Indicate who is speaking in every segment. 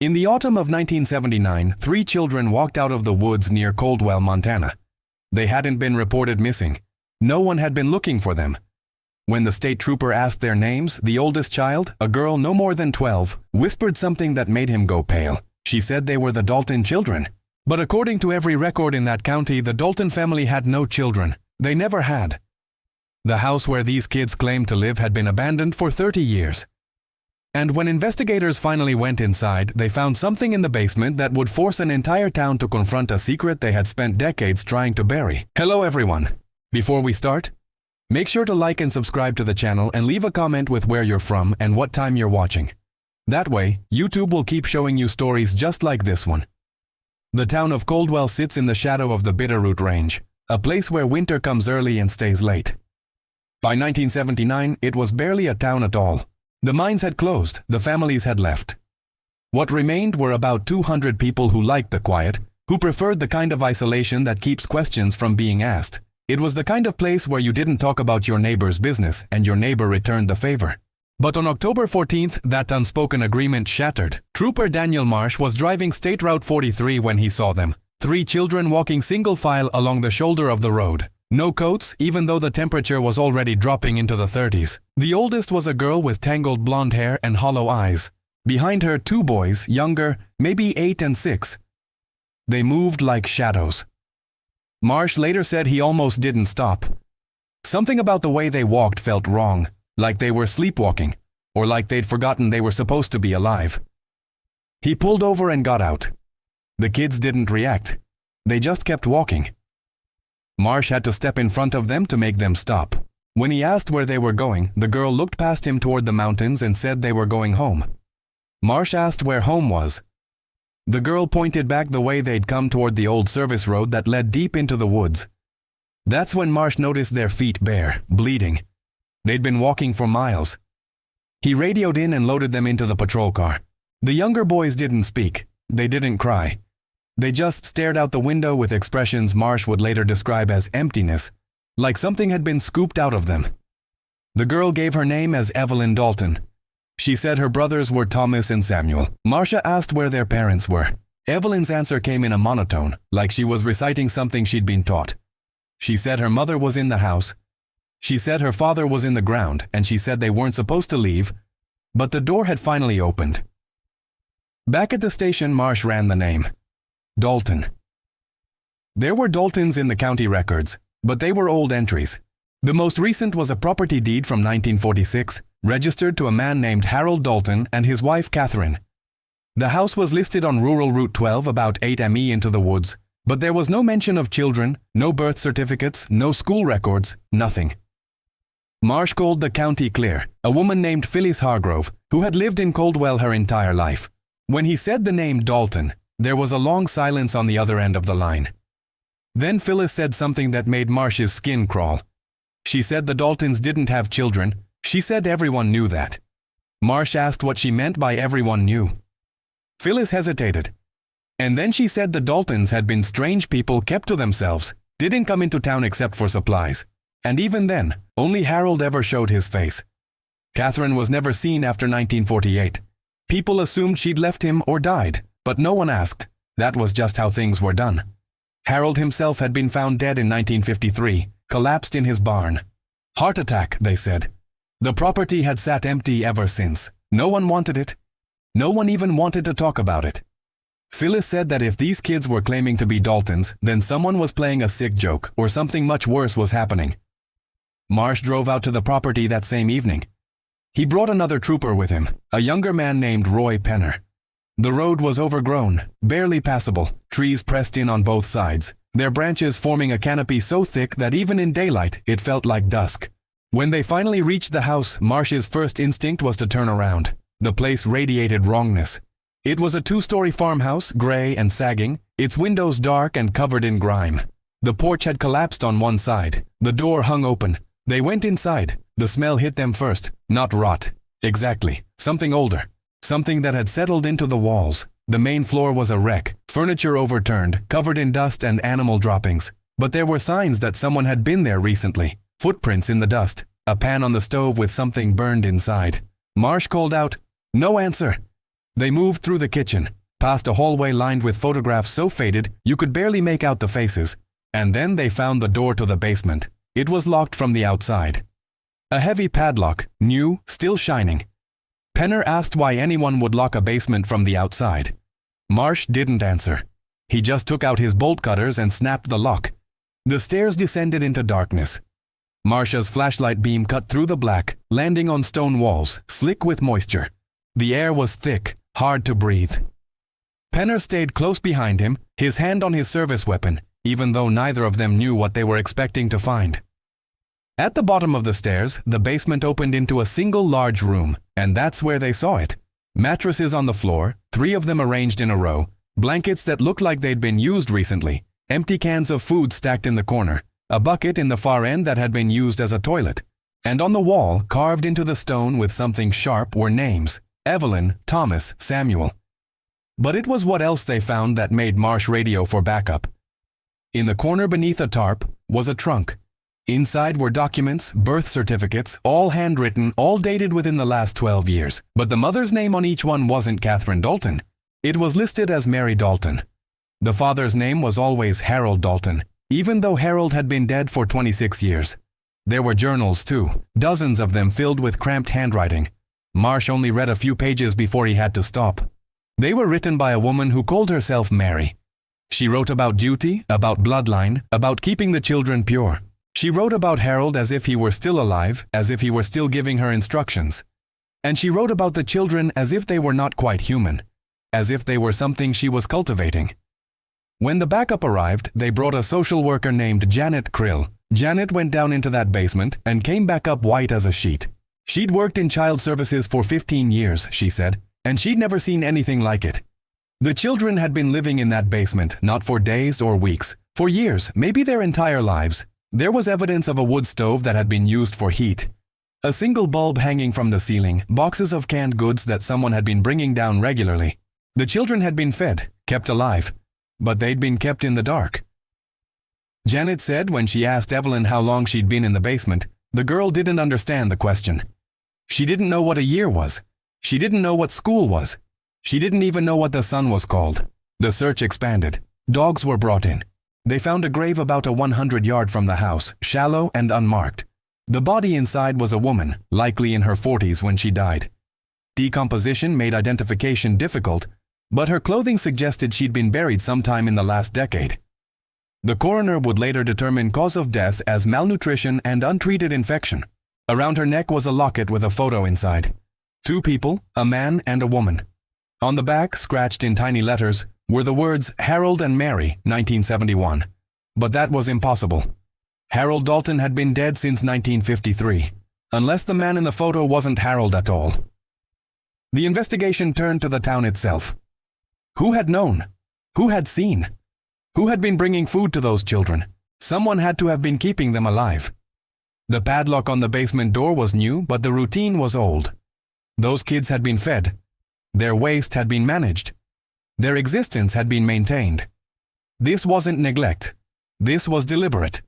Speaker 1: In the autumn of 1979, 3 children walked out of the woods near Coldwell, Montana. They hadn't been reported missing. No one had been looking for them. When the state trooper asked their names, the oldest child, a girl no more than 12, whispered something that made him go pale. She said they were the Dalton children. But according to every record in that county, the Dalton family had no children. They never had. The house where these kids claimed to live had been abandoned for 30 years. And when investigators finally went inside, they found something in the basement that would force an entire town to confront a secret they had spent decades trying to bury. Hello everyone. Before we start, make sure to like and subscribe to the channel and leave a comment with where you're from and what time you're watching. That way, YouTube will keep showing you stories just like this one. The town of Coldwell sits in the shadow of the Bitterroot Range, a place where winter comes early and stays late. By 1979, it was barely a town at all. The mines had closed, the families had left. What remained were about 200 people who liked the quiet, who preferred the kind of isolation that keeps questions from being asked. It was the kind of place where you didn't talk about your neighbor's business and your neighbor returned the favor. But on October 14th, that unspoken agreement shattered. Trooper Daniel Marsh was driving State Route 43 when he saw them. 3 children walking single file along the shoulder of the road. No coats, even though the temperature was already dropping into the 30s. The oldest was a girl with tangled blonde hair and hollow eyes. Behind her, 2 boys, younger, maybe 8 and 6. They moved like shadows. Marsh later said he almost didn't stop. Something about the way they walked felt wrong, like they were sleepwalking, or like they'd forgotten they were supposed to be alive. He pulled over and got out. The kids didn't react. They just kept walking. Marsh had to step in front of them to make them stop. When he asked where they were going, the girl looked past him toward the mountains and said they were going home. Marsh asked where home was. The girl pointed back the way they'd come toward the old service road that led deep into the woods. That's when Marsh noticed their feet bare, bleeding. They'd been walking for miles. He radioed in and loaded them into the patrol car. The younger boys didn't speak. They didn't cry. They just stared out the window with expressions Marsh would later describe as emptiness, like something had been scooped out of them. The girl gave her name as Evelyn Dalton. She said her brothers were Thomas and Samuel. Marcia asked where their parents were. Evelyn's answer came in a monotone, like she was reciting something she'd been taught. She said her mother was in the house. She said her father was in the ground, and she said they weren't supposed to leave, but the door had finally opened. Back at the station, Marsh ran the name. Dalton. There were Daltons in the county records, but they were old entries. The most recent was a property deed from 1946, registered to a man named Harold Dalton and his wife Catherine. The house was listed on Rural Route 12 about 8 mi into the woods, but there was no mention of children, no birth certificates, no school records, nothing. Marsh called the county clear, a woman named Phyllis Hargrove, who had lived in Coldwell her entire life. When he said the name Dalton, there was a long silence on the other end of the line. Then Phyllis said something that made Marsh's skin crawl. She said the Daltons didn't have children. She said everyone knew that. Marsh asked what she meant by everyone knew. Phyllis hesitated. And then she said the Daltons had been strange people kept to themselves, didn't come into town except for supplies. And even then, only Harold ever showed his face. Catherine was never seen after 1948. People assumed she'd left him or died. But no one asked. That was just how things were done. Harold himself had been found dead in 1953, collapsed in his barn. Heart attack, they said. The property had sat empty ever since. No one wanted it. No one even wanted to talk about it. Phyllis said that if these kids were claiming to be Daltons, then someone was playing a sick joke or something much worse was happening. Marsh drove out to the property that same evening. He brought another trooper with him, a younger man named Roy Penner. The road was overgrown, barely passable, trees pressed in on both sides, their branches forming a canopy so thick that even in daylight it felt like dusk. When they finally reached the house, Marsh's first instinct was to turn around. The place radiated wrongness. It was a 2-story farmhouse, gray and sagging, its windows dark and covered in grime. The porch had collapsed on one side. The door hung open. They went inside. The smell hit them first. Not rot. Exactly. Something older. Something that had settled into the walls. The main floor was a wreck, furniture overturned, covered in dust and animal droppings. But there were signs that someone had been there recently. Footprints in the dust. A pan on the stove with something burned inside. Marsh called out, "No answer." They moved through the kitchen, past a hallway lined with photographs so faded you could barely make out the faces, and then they found the door to the basement. It was locked from the outside. A heavy padlock, new, still shining. Penner asked why anyone would lock a basement from the outside. Marsh didn't answer. He just took out his bolt cutters and snapped the lock. The stairs descended into darkness. Marsh's flashlight beam cut through the black, landing on stone walls, slick with moisture. The air was thick, hard to breathe. Penner stayed close behind him, his hand on his service weapon, even though neither of them knew what they were expecting to find. At the bottom of the stairs, the basement opened into a single large room, and that's where they saw it. Mattresses on the floor, 3 of them arranged in a row, blankets that looked like they'd been used recently, empty cans of food stacked in the corner, a bucket in the far end that had been used as a toilet. And on the wall, carved into the stone with something sharp, were names: Evelyn, Thomas, Samuel. But it was what else they found that made Marsh radio for backup. In the corner beneath a tarp was a trunk. Inside were documents, birth certificates, all handwritten, all dated within the last 12 years. But the mother's name on each one wasn't Catherine Dalton. It was listed as Mary Dalton. The father's name was always Harold Dalton, even though Harold had been dead for 26 years. There were journals too, dozens of them filled with cramped handwriting. Marsh only read a few pages before he had to stop. They were written by a woman who called herself Mary. She wrote about duty, about bloodline, about keeping the children pure. She wrote about Harold as if he were still alive, as if he were still giving her instructions. And she wrote about the children as if they were not quite human, as if they were something she was cultivating. When the backup arrived, they brought a social worker named Janet Krill. Janet went down into that basement and came back up white as a sheet. She'd worked in child services for 15 years, she said, and she'd never seen anything like it. The children had been living in that basement, not for days or weeks, for years, maybe their entire lives. There was evidence of a wood stove that had been used for heat. A single bulb hanging from the ceiling, boxes of canned goods that someone had been bringing down regularly. The children had been fed, kept alive, but they'd been kept in the dark. Janet said when she asked Evelyn how long she'd been in the basement, the girl didn't understand the question. She didn't know what a year was. She didn't know what school was. She didn't even know what the sun was called. The search expanded. Dogs were brought in. They found a grave about 100 yards from the house, shallow and unmarked. The body inside was a woman, likely in her 40s when she died. Decomposition made identification difficult, but her clothing suggested she'd been buried sometime in the last decade. The coroner would later determine cause of death as malnutrition and untreated infection. Around her neck was a locket with a photo inside. 2 people, a man and a woman. On the back, scratched in tiny letters, were the words Harold and Mary, 1971. But that was impossible. Harold Dalton had been dead since 1953, unless the man in the photo wasn't Harold at all. The investigation turned to the town itself. Who had known? Who had seen? Who had been bringing food to those children? Someone had to have been keeping them alive. The padlock on the basement door was new, but the routine was old. Those kids had been fed. Their waste had been managed. Their existence had been maintained. This wasn't neglect. This was deliberate.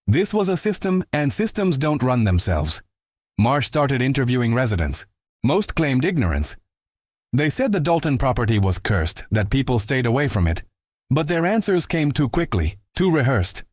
Speaker 1: This was a system, and systems don't run themselves. Marsh started interviewing residents. Most claimed ignorance. They said the Dalton property was cursed, that people stayed away from it. But their answers came too quickly, too rehearsed.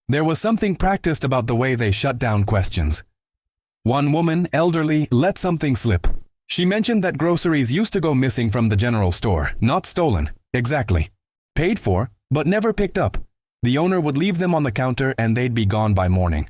Speaker 1: There was something practiced about the way they shut down questions. One woman, elderly, let something slip. She mentioned that groceries used to go missing from the general store, not stolen, exactly. Paid for, but never picked up. The owner would leave them on the counter and they'd be gone by morning.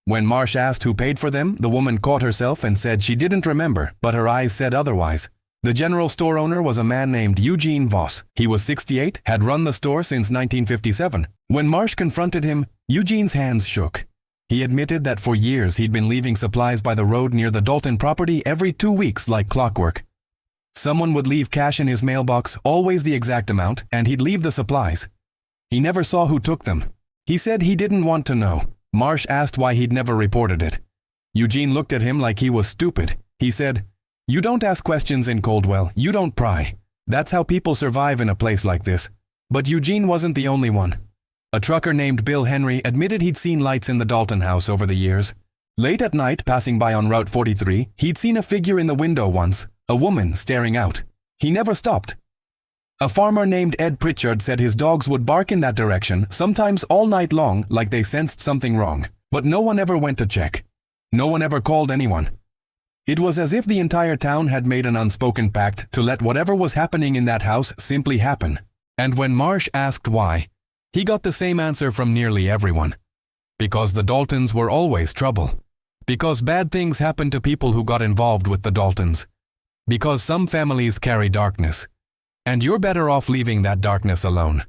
Speaker 1: When Marsh asked who paid for them, the woman caught herself and said she didn't remember, but her eyes said otherwise. The general store owner was a man named Eugene Voss. He was 68, had run the store since 1957. When Marsh confronted him, Eugene's hands shook. He admitted that for years he'd been leaving supplies by the road near the Dalton property every 2 weeks like clockwork. Someone would leave cash in his mailbox, always the exact amount, and he'd leave the supplies. He never saw who took them. He said he didn't want to know. Marsh asked why he'd never reported it. Eugene looked at him like he was stupid. He said, "You don't ask questions in Coldwell, you don't pry. That's how people survive in a place like this." But Eugene wasn't the only one. A trucker named Bill Henry admitted he'd seen lights in the Dalton house over the years. Late at night, passing by on Route 43, he'd seen a figure in the window once, a woman staring out. He never stopped. A farmer named Ed Pritchard said his dogs would bark in that direction, sometimes all night long, like they sensed something wrong. But no one ever went to check. No one ever called anyone. It was as if the entire town had made an unspoken pact to let whatever was happening in that house simply happen. And when Marsh asked why, he got the same answer from nearly everyone. Because the Daltons were always trouble. Because bad things happened to people who got involved with the Daltons. Because some families carry darkness. And you're better off leaving that darkness alone.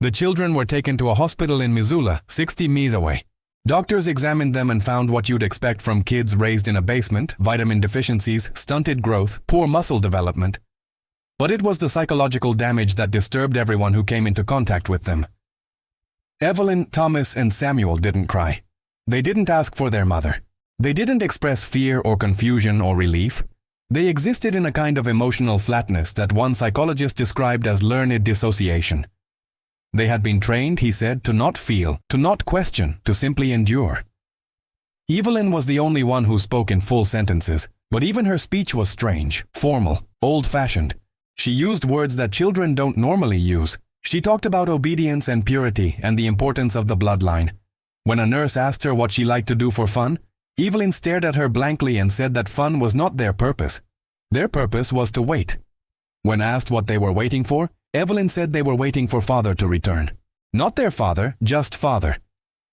Speaker 1: The children were taken to a hospital in Missoula, 60 miles away. Doctors examined them and found what you'd expect from kids raised in a basement: vitamin deficiencies, stunted growth, poor muscle development. But it was the psychological damage that disturbed everyone who came into contact with them. Evelyn, Thomas, and Samuel didn't cry. They didn't ask for their mother. They didn't express fear or confusion or relief. They existed in a kind of emotional flatness that one psychologist described as learned dissociation. They had been trained, he said, to not feel, to not question, to simply endure. Evelyn was the only one who spoke in full sentences, but even her speech was strange, formal, old-fashioned. She used words that children don't normally use. She talked about obedience and purity and the importance of the bloodline. When a nurse asked her what she liked to do for fun, Evelyn stared at her blankly and said that fun was not their purpose. Their purpose was to wait. When asked what they were waiting for, Evelyn said they were waiting for father to return. Not their father, just father.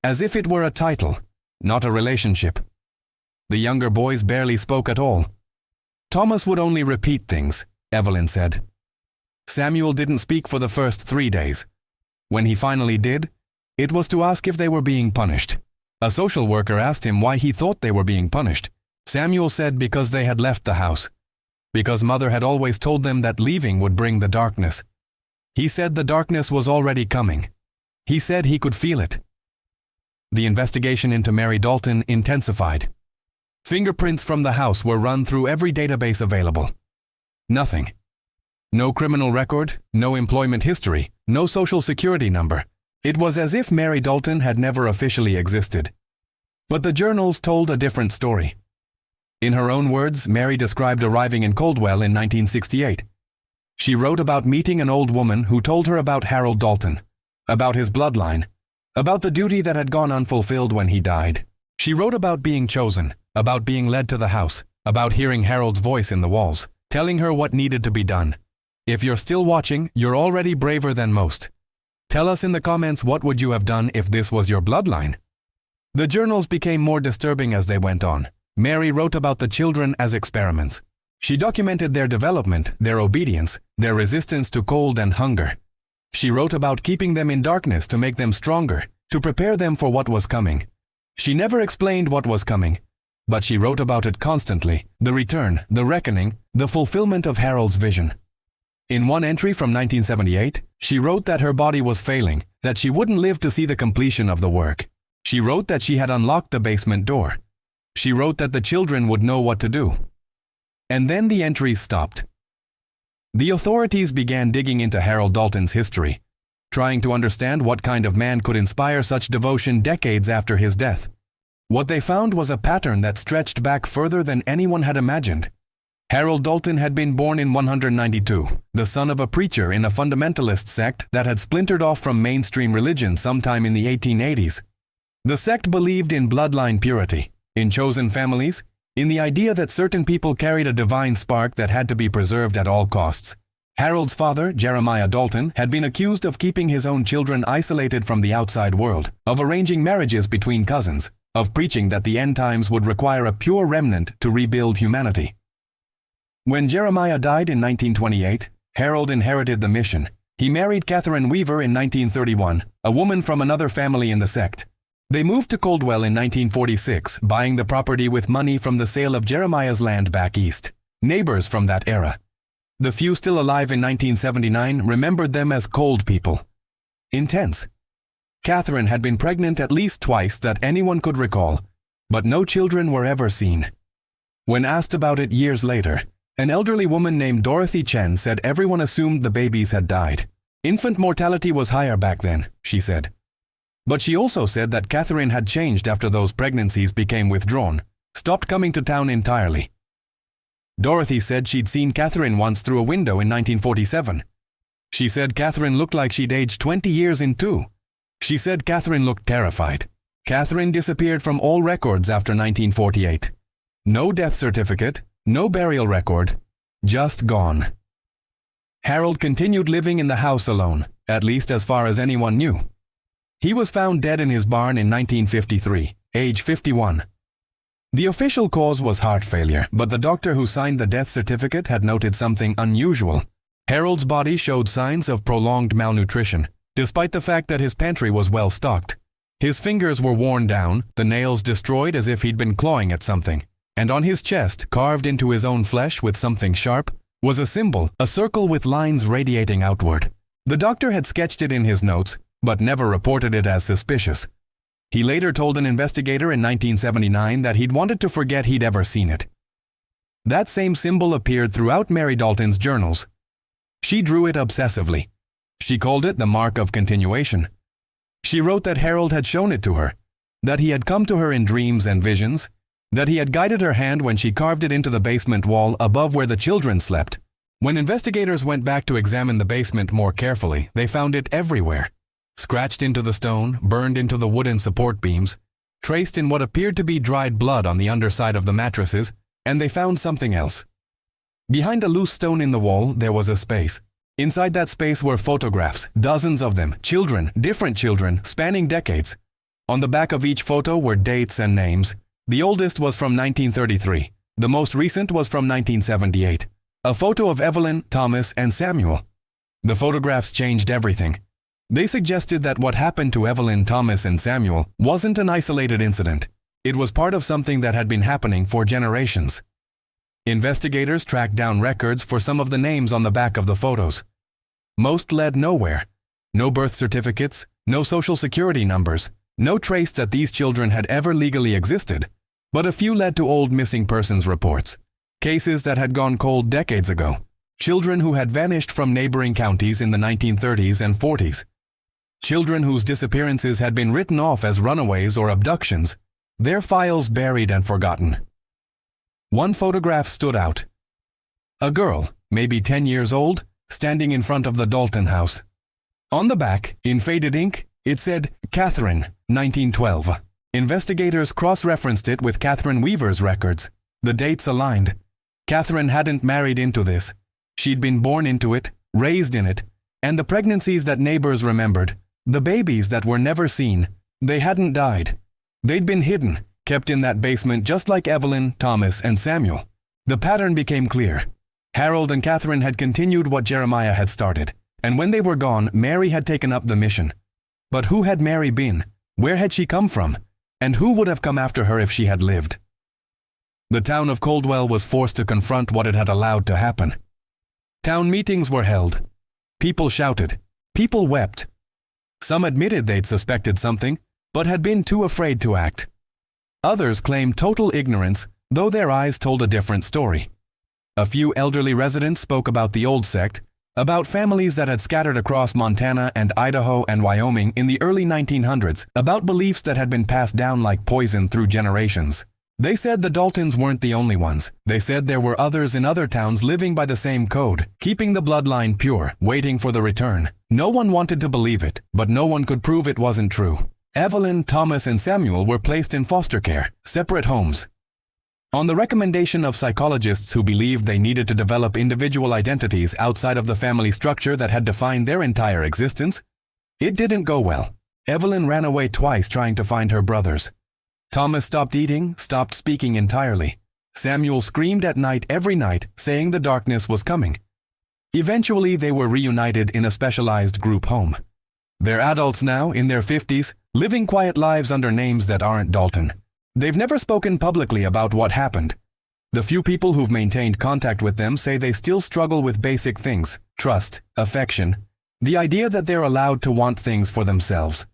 Speaker 1: As if it were a title, not a relationship. The younger boys barely spoke at all. Thomas would only repeat things, Evelyn said. Samuel didn't speak for the first 3 days. When he finally did, it was to ask if they were being punished. A social worker asked him why he thought they were being punished. Samuel said because they had left the house. Because mother had always told them that leaving would bring the darkness. He said the darkness was already coming. He said he could feel it. The investigation into Mary Dalton intensified. Fingerprints from the house were run through every database available. Nothing. No criminal record, no employment history, no social security number. It was as if Mary Dalton had never officially existed. But the journals told a different story. In her own words, Mary described arriving in Coldwell in 1968. She wrote about meeting an old woman who told her about Harold Dalton, about his bloodline, about the duty that had gone unfulfilled when he died. She wrote about being chosen, about being led to the house, about hearing Harold's voice in the walls, telling her what needed to be done. If you're still watching, you're already braver than most. Tell us in the comments what would you have done if this was your bloodline. The journals became more disturbing as they went on. Mary wrote about the children as experiments. She documented their development, their obedience, their resistance to cold and hunger. She wrote about keeping them in darkness to make them stronger, to prepare them for what was coming. She never explained what was coming, but she wrote about it constantly: the return, the reckoning, the fulfillment of Harold's vision. In one entry from 1978, she wrote that her body was failing, that she wouldn't live to see the completion of the work. She wrote that she had unlocked the basement door. She wrote that the children would know what to do. And then the entries stopped. The authorities began digging into Harold Dalton's history, trying to understand what kind of man could inspire such devotion decades after his death. What they found was a pattern that stretched back further than anyone had imagined. Harold Dalton had been born in 192, the son of a preacher in a fundamentalist sect that had splintered off from mainstream religion sometime in the 1880s. The sect believed in bloodline purity, in chosen families, in the idea that certain people carried a divine spark that had to be preserved at all costs. Harold's father, Jeremiah Dalton, had been accused of keeping his own children isolated from the outside world, of arranging marriages between cousins, of preaching that the end times would require a pure remnant to rebuild humanity. When Jeremiah died in 1928, Harold inherited the mission. He married Catherine Weaver in 1931, a woman from another family in the sect. They moved to Coldwell in 1946, buying the property with money from the sale of Jeremiah's land back east. Neighbors from that era. The few still alive in 1979 remembered them as cold people. Intense. Catherine had been pregnant at least twice that anyone could recall, but no children were ever seen. When asked about it years later, an elderly woman named Dorothy Chen said everyone assumed the babies had died. Infant mortality was higher back then, she said. But she also said that Catherine had changed after those pregnancies became withdrawn, stopped coming to town entirely. Dorothy said she'd seen Catherine once through a window in 1947. She said Catherine looked like she'd aged 20 years in two. She said Catherine looked terrified. Catherine disappeared from all records after 1948. No death certificate, no burial record, just gone. Harold continued living in the house alone, at least as far as anyone knew. He was found dead in his barn in 1953, age 51. The official cause was heart failure, but the doctor who signed the death certificate had noted something unusual. Harold's body showed signs of prolonged malnutrition, despite the fact that his pantry was well stocked. His fingers were worn down, the nails destroyed as if he'd been clawing at something, and on his chest, carved into his own flesh with something sharp, was a symbol, a circle with lines radiating outward. The doctor had sketched it in his notes, but never reported it as suspicious. He later told an investigator in 1979 that he'd wanted to forget he'd ever seen it. That same symbol appeared throughout Mary Dalton's journals. She drew it obsessively. She called it the mark of continuation. She wrote that Harold had shown it to her, that he had come to her in dreams and visions, that he had guided her hand when she carved it into the basement wall above where the children slept. When investigators went back to examine the basement more carefully, they found it everywhere. Scratched into the stone, burned into the wooden support beams, traced in what appeared to be dried blood on the underside of the mattresses, and they found something else. Behind a loose stone in the wall, there was a space. Inside that space were photographs, dozens of them, children, different children, spanning decades. On the back of each photo were dates and names. The oldest was from 1933. The most recent was from 1978. A photo of Evelyn, Thomas, and Samuel. The photographs changed everything. They suggested that what happened to Evelyn, Thomas, and Samuel wasn't an isolated incident. It was part of something that had been happening for generations. Investigators tracked down records for some of the names on the back of the photos. Most led nowhere. No birth certificates, no social security numbers, no trace that these children had ever legally existed. But a few led to old missing persons reports. Cases that had gone cold decades ago. Children who had vanished from neighboring counties in the 1930s and 40s. Children whose disappearances had been written off as runaways or abductions, their files buried and forgotten. One photograph stood out. A girl, maybe 10 years old, standing in front of the Dalton house. On the back, in faded ink, it said, Catherine, 1912. Investigators cross-referenced it with Catherine Weaver's records. The dates aligned. Catherine hadn't married into this. She'd been born into it, raised in it, and the pregnancies that neighbors remembered, the babies that were never seen, they hadn't died. They'd been hidden, kept in that basement just like Evelyn, Thomas, and Samuel. The pattern became clear. Harold and Catherine had continued what Jeremiah had started, and when they were gone, Mary had taken up the mission. But who had Mary been? Where had she come from? And who would have come after her if she had lived? The town of Coldwell was forced to confront what it had allowed to happen. Town meetings were held. People shouted. People wept. Some admitted they'd suspected something, but had been too afraid to act. Others claimed total ignorance, though their eyes told a different story. A few elderly residents spoke about the old sect, about families that had scattered across Montana and Idaho and Wyoming in the early 1900s, about beliefs that had been passed down like poison through generations. They said the Daltons weren't the only ones. They said there were others in other towns living by the same code, keeping the bloodline pure, waiting for the return. No one wanted to believe it, but no one could prove it wasn't true. Evelyn, Thomas, and Samuel were placed in foster care, separate homes. On the recommendation of psychologists who believed they needed to develop individual identities outside of the family structure that had defined their entire existence, it didn't go well. Evelyn ran away twice trying to find her brothers. Thomas stopped eating, stopped speaking entirely. Samuel screamed at night every night, saying the darkness was coming. Eventually, they were reunited in a specialized group home. They're adults now, in their 50s, living quiet lives under names that aren't Dalton. They've never spoken publicly about what happened. The few people who've maintained contact with them say they still struggle with basic things: trust, affection, the idea that they're allowed to want things for themselves.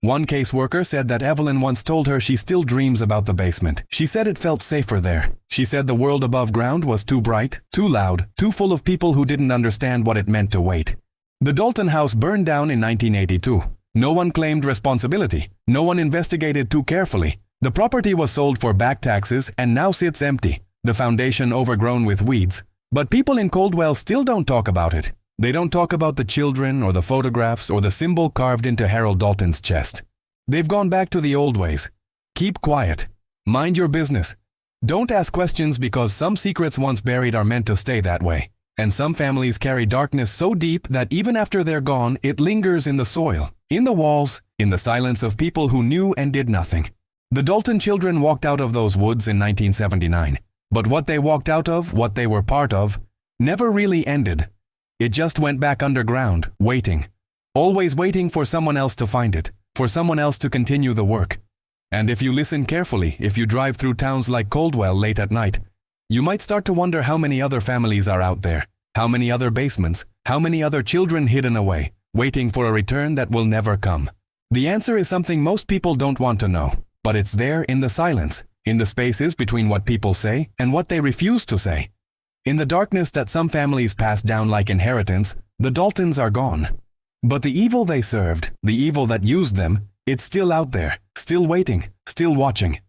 Speaker 1: One caseworker said that Evelyn once told her she still dreams about the basement. She said it felt safer there. She said the world above ground was too bright, too loud, too full of people who didn't understand what it meant to wait. The Dalton house burned down in 1982. No one claimed responsibility. No one investigated too carefully. The property was sold for back taxes and now sits empty. the foundation overgrown with weeds. But people in Coldwell still don't talk about it. They don't talk about the children or the photographs or the symbol carved into Harold Dalton's chest. They've gone back to the old ways. Keep quiet. Mind your business. Don't ask questions because some secrets once buried are meant to stay that way. And some families carry darkness so deep that even after they're gone, it lingers in the soil, in the walls, in the silence of people who knew and did nothing. The Dalton children walked out of those woods in 1979. But what they walked out of, what they were part of, never really ended. It just went back underground, waiting. Always waiting for someone else to find it, for someone else to continue the work. And if you listen carefully, if you drive through towns like Coldwell late at night, you might start to wonder how many other families are out there, how many other basements, how many other children hidden away, waiting for a return that will never come. The answer is something most people don't want to know, but it's there in the silence, in the spaces between what people say and what they refuse to say. In the darkness that some families pass down like inheritance, the Daltons are gone. But the evil they served, the evil that used them, it's still out there, still waiting, still watching.